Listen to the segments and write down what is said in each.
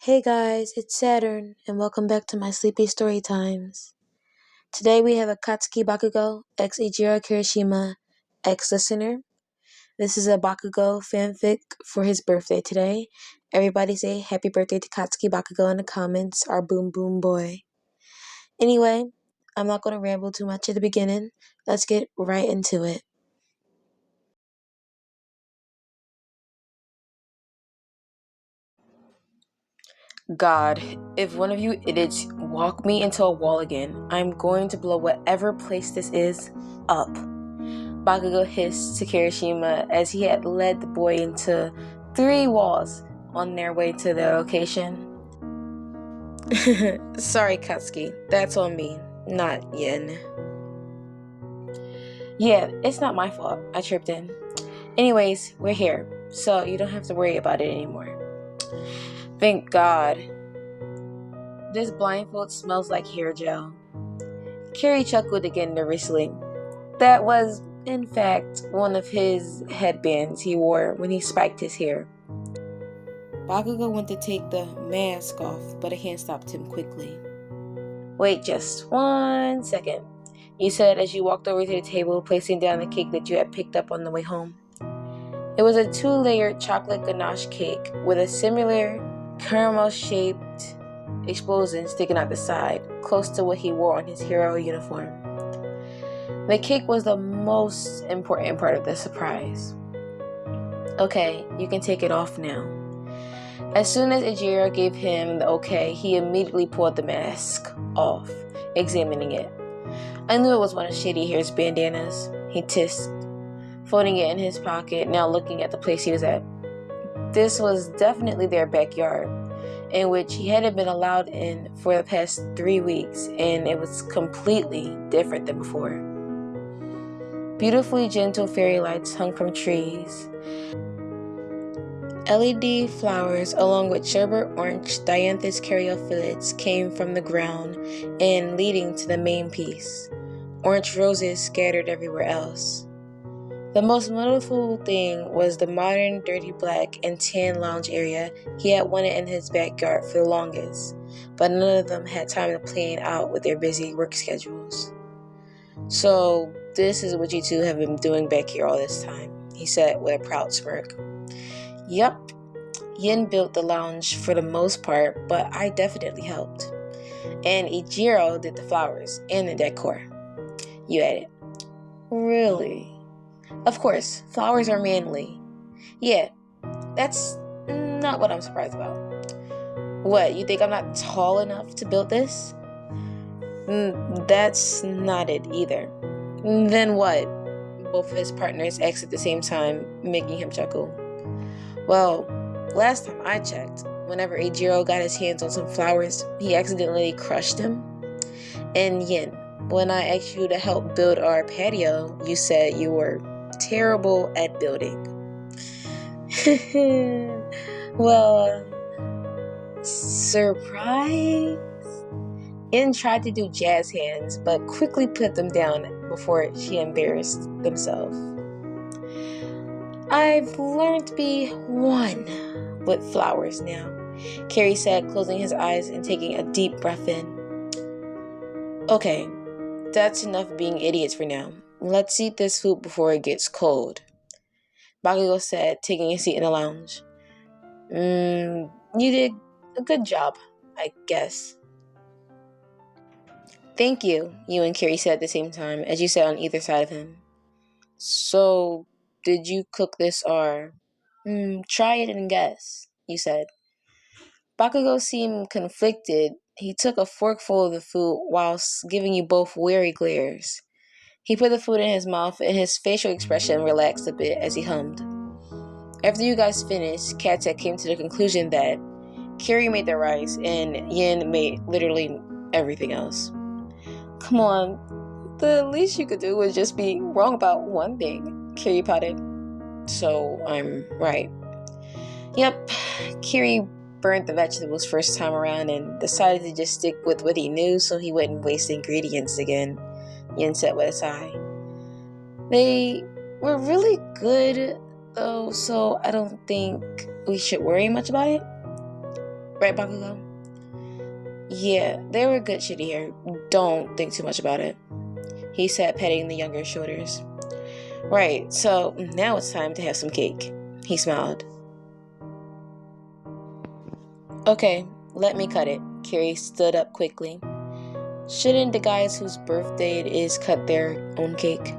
Hey guys, it's Saturn, and welcome back to my sleepy story times. Today we have a Katsuki Bakugou, ex Ijiro Kirishima, ex listener. This is a Bakugou fanfic for his birthday today. Everybody say happy birthday to Katsuki Bakugou in the comments, our boom boom boy. Anyway, I'm not going to ramble too much at the beginning. Let's get right into it. God, if one of you idiots walk me into a wall again, I'm going to blow whatever place this is up. Bakugou hissed to Kirishima as he had led the boy into 3 walls on their way to their location. Sorry, Katsuki. That's on me, not Yin. Yeah, it's not my fault. I tripped in. Anyways, we're here, so you don't have to worry about it anymore. Thank God. This blindfold smells like hair gel. Kiri chuckled again nervously. That was, in fact, one of his headbands he wore when he spiked his hair. Bakugou went to take the mask off, but a hand stopped him quickly. Wait just 1 second, you said as you walked over to the table, placing down the cake that you had picked up on the way home. It was a 2-layered chocolate ganache cake with a similar caramel-shaped explosion sticking out the side, close to what he wore on his hero uniform. The cake was the most important part of the surprise. Okay, you can take it off now. As soon as Ijiro gave him the okay, he immediately pulled the mask off, examining it. I knew it was one of Shady Hair's bandanas, he tissed, folding it in his pocket, now looking at the place he was at. This was definitely their backyard, in which he hadn't been allowed in for the past 3 weeks, and it was completely different than before. Beautifully gentle fairy lights hung from trees. LED flowers along with sherbet orange dianthus caryophyllates came from the ground and leading to the main piece. Orange roses scattered everywhere else. The most notable thing was the modern dirty black and tan lounge area he had wanted in his backyard for the longest, but none of them had time to plan out with their busy work schedules. So this is what you two have been doing back here all this time, he said with a proud smirk. Yup, Yin built the lounge for the most part, but I definitely helped. And Ijiro did the flowers and the decor. You added. Really? Of course, flowers are manly. Yeah, that's not what I'm surprised about. What, you think I'm not tall enough to build this? That's not it either. Then what? Both of his partners asked at the same time, making him chuckle. Well, last time I checked, whenever Ijiro got his hands on some flowers, he accidentally crushed them. And Yin, when I asked you to help build our patio, you said you were terrible at building. Well, surprise? Yin tried to do jazz hands, but quickly put them down before she embarrassed themselves. I've learned to be one with flowers now, Carrie said, closing his eyes and taking a deep breath in. Okay, that's enough being idiots for now. Let's eat this food before it gets cold, Bakugou said, taking a seat in the lounge. You did a good job, I guess. Thank you, you and Carrie said at the same time, as you sat on either side of him. So, did you cook this or... try it and guess, you said. Bakugou seemed conflicted. He took a forkful of the food whilst giving you both wary glares. He put the food in his mouth and his facial expression relaxed a bit as he hummed. After you guys finished, Katek came to the conclusion that Kiri made the rice and Yin made literally everything else. Come on, the least you could do was just be wrong about one thing, Kiri pouted. So I'm right. Yep, Kiri burnt the vegetables first time around and decided to just stick with what he knew so he wouldn't waste ingredients again, Yin said with a sigh. They were really good, though, so I don't think we should worry much about it. Right, Bakugo? Yeah, they were good shitty hair. Don't think too much about it, he said, petting the younger shoulders. Right, so now it's time to have some cake, he smiled. Okay, let me cut it. Kiri stood up quickly. Shouldn't the guys whose birthday it is cut their own cake?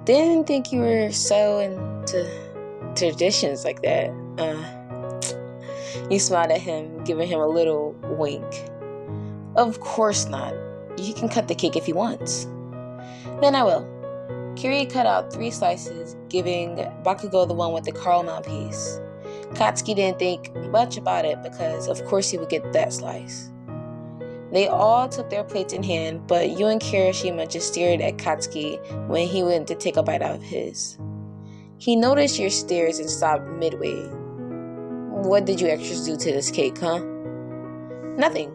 Didn't think you were so into traditions like that. You smiled at him, giving him a little wink. Of course not. You can cut the cake if you want. Then I will. Kiri cut out 3 slices, giving Bakugo the one with the caramel piece. Katsuki didn't think much about it because of course he would get that slice. They all took their plates in hand, but you and Kirishima just stared at Katsuki when he went to take a bite out of his. He noticed your stares and stopped midway. What did you extras do to this cake, huh? Nothing,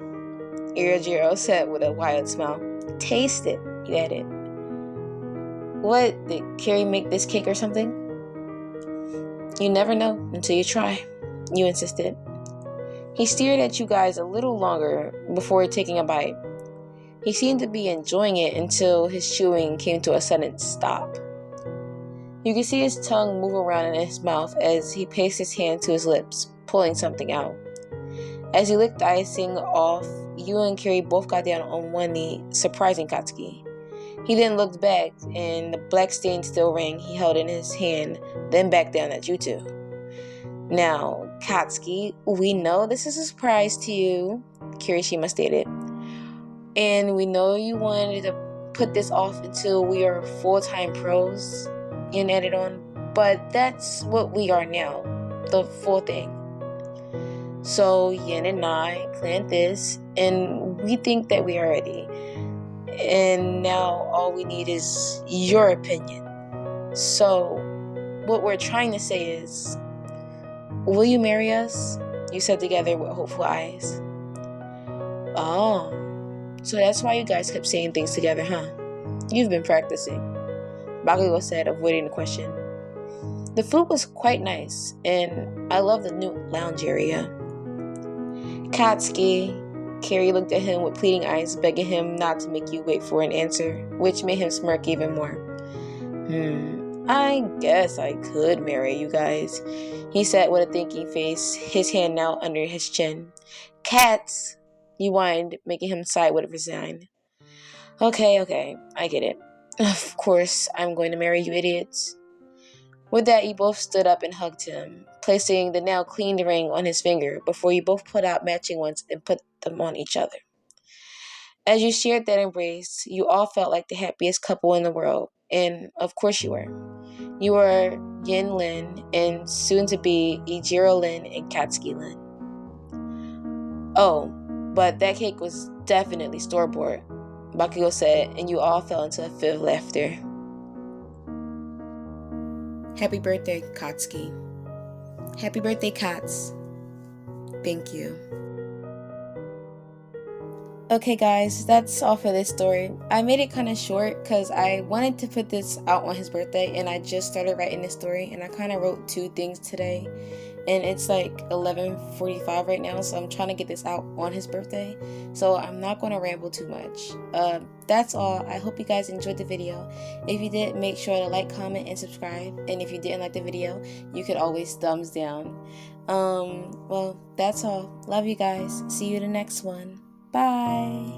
Irojiro said with a wild smile. Taste it, he added. What, did Kiri make this cake or something? You never know until you try, you insisted. He stared at you guys a little longer before taking a bite. He seemed to be enjoying it until his chewing came to a sudden stop. You could see his tongue move around in his mouth as he placed his hand to his lips, pulling something out. As he licked the icing off, you and Kiri both got down on one knee, surprising Katsuki. He then looked back, and the black stained steel ring he held in his hand, then back down at you two. Now, Katsuki, we know this is a surprise to you, Kirishima stated. And we know you wanted to put this off until we are full-time pros, Yin added on, but that's what we are now, the full thing. So Yin and I planned this, and we think that we are ready. And now all we need is your opinion. So what we're trying to say is, will you marry us? You said together with hopeful eyes. Oh, so that's why you guys kept saying things together, huh? You've been practicing, Bakugo said, avoiding the question. The food was quite nice, and I love the new lounge area. Katsuki, Kiri looked at him with pleading eyes, begging him not to make you wait for an answer, which made him smirk even more. I guess I could marry you guys, he said with a thinking face, his hand now under his chin. Cats, you whined, making him sigh with a resign. Okay, I get it. Of course, I'm going to marry you idiots. With that, you both stood up and hugged him, placing the now cleaned ring on his finger before you both put out matching ones and put them on each other. As you shared that embrace, you all felt like the happiest couple in the world, and of course you were. You were Yin Lin and soon to be Ijiro Lin and Katsuki Lin. Oh, but that cake was definitely store-bought, Bakugo said, and you all fell into a fit of laughter. Happy birthday, Katsuki. Happy birthday, Kats. Thank you. Okay guys, that's all for this story. I made it kind of short because I wanted to put this out on his birthday, and I just started writing this story, and I kind of wrote 2 things today, and it's like 11:45 right now, so I'm trying to get this out on his birthday, so I'm not going to ramble too much. That's all. I hope you guys enjoyed the video. If you did, make sure to like, comment, and subscribe, and if you didn't like the video, you could always thumbs down. Well, that's all. Love you guys. See you in the next one. Bye.